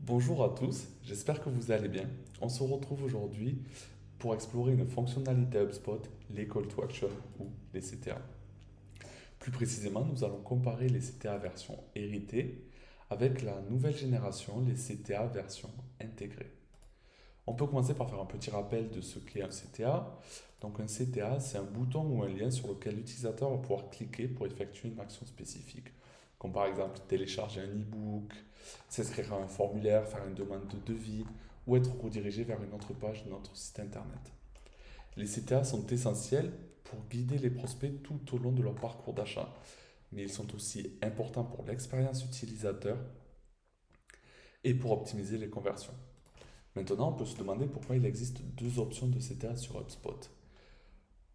Bonjour à tous, j'espère que vous allez bien. On se retrouve aujourd'hui pour explorer une fonctionnalité HubSpot, les Call to Action ou les CTA. Plus précisément, nous allons comparer les CTA version héritée avec la nouvelle génération, les CTA version intégrée. On peut commencer par faire un petit rappel de ce qu'est un CTA. Donc un CTA, c'est un bouton ou un lien sur lequel l'utilisateur va pouvoir cliquer pour effectuer une action spécifique, comme par exemple télécharger un e-book, s'inscrire à un formulaire, faire une demande de devis ou être redirigé vers une autre page de notre site internet. Les CTA sont essentiels pour guider les prospects tout au long de leur parcours d'achat, mais ils sont aussi importants pour l'expérience utilisateur et pour optimiser les conversions. Maintenant, on peut se demander pourquoi il existe deux options de CTA sur HubSpot.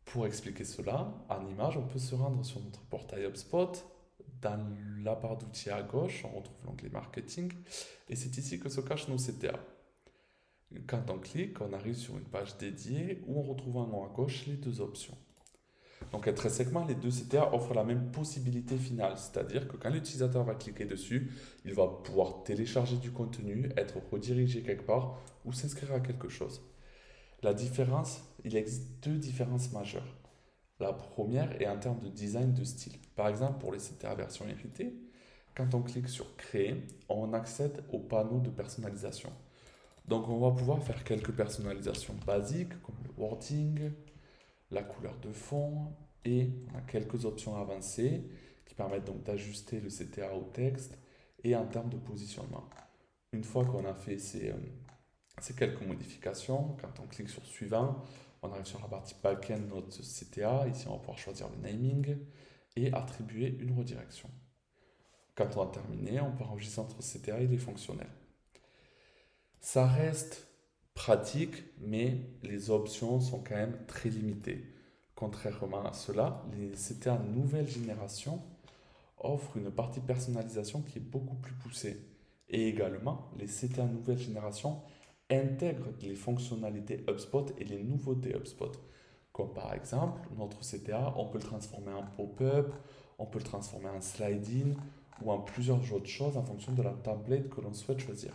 Pour expliquer cela, en image, on peut se rendre sur notre portail HubSpot. Dans la barre d'outils à gauche, on retrouve l'onglet Marketing et c'est ici que se cachent nos CTA. Quand on clique, on arrive sur une page dédiée où on retrouve en haut à gauche les deux options. Donc intrinsèquement, les deux CTA offrent la même possibilité finale, c'est-à-dire que quand l'utilisateur va cliquer dessus, il va pouvoir télécharger du contenu, être redirigé quelque part ou s'inscrire à quelque chose. La différence, il existe deux différences majeures. La première est en termes de design de style. Par exemple, pour les CTA version héritée, quand on clique sur Créer, on accède au panneau de personnalisation. Donc on va pouvoir faire quelques personnalisations basiques comme le wording, la couleur de fond et on a quelques options avancées qui permettent donc d'ajuster le CTA au texte et en termes de positionnement. Une fois qu'on a fait ces quelques modifications, quand on clique sur Suivant, on arrive sur la partie backend de notre CTA. Ici, on va pouvoir choisir le naming et attribuer une redirection. Quand on a terminé, on peut enregistrer notre CTA et il est fonctionnel. Ça reste pratique, mais les options sont quand même très limitées. Contrairement à cela, les CTA nouvelle génération offrent une partie personnalisation qui est beaucoup plus poussée. Et également, les CTA nouvelle génération intègrent les fonctionnalités HubSpot et les nouveautés HubSpot. Comme par exemple, notre CTA, on peut le transformer en pop-up, on peut le transformer en slide-in ou en plusieurs autres choses en fonction de la template que l'on souhaite choisir.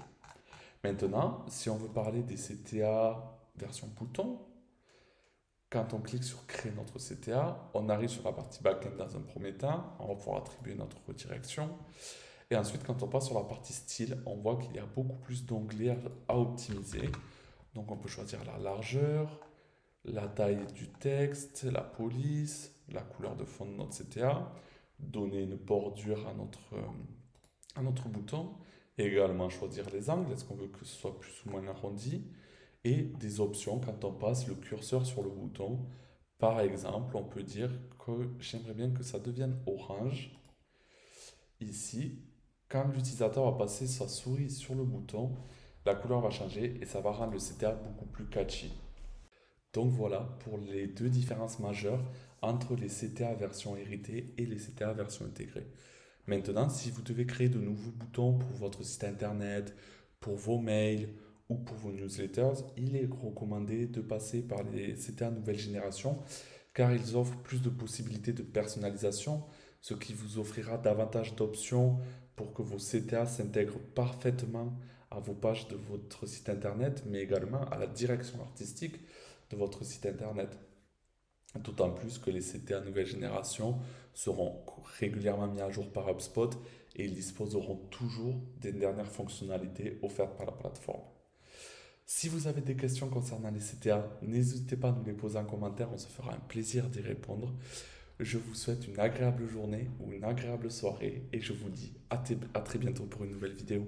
Maintenant, si on veut parler des CTA version bouton, quand on clique sur créer notre CTA, on arrive sur la partie backend dans un premier temps, on va pouvoir attribuer notre redirection. Et ensuite, quand on passe sur la partie style, on voit qu'il y a beaucoup plus d'onglets à optimiser. Donc on peut choisir la largeur, la taille du texte, la police, la couleur de fond de notre CTA, donner une bordure à notre bouton, et également choisir les angles, est-ce qu'on veut que ce soit plus ou moins arrondi, et des options quand on passe le curseur sur le bouton. Par exemple, on peut dire que j'aimerais bien que ça devienne orange. Ici, quand l'utilisateur va passer sa souris sur le bouton, la couleur va changer et ça va rendre le CTA beaucoup plus catchy. Donc voilà pour les deux différences majeures entre les CTA version héritée et les CTA version intégrée. Maintenant, si vous devez créer de nouveaux boutons pour votre site internet, pour vos mails ou pour vos newsletters, il est recommandé de passer par les CTA nouvelle génération car ils offrent plus de possibilités de personnalisation, ce qui vous offrira davantage d'options pour que vos CTA s'intègrent parfaitement à vos pages de votre site internet, mais également à la direction artistique de votre site internet. D'autant plus que les CTA nouvelle génération seront régulièrement mis à jour par HubSpot et ils disposeront toujours des dernières fonctionnalités offertes par la plateforme. Si vous avez des questions concernant les CTA, n'hésitez pas à nous les poser en commentaire, on se fera un plaisir d'y répondre. Je vous souhaite une agréable journée ou une agréable soirée et je vous dis à très bientôt pour une nouvelle vidéo.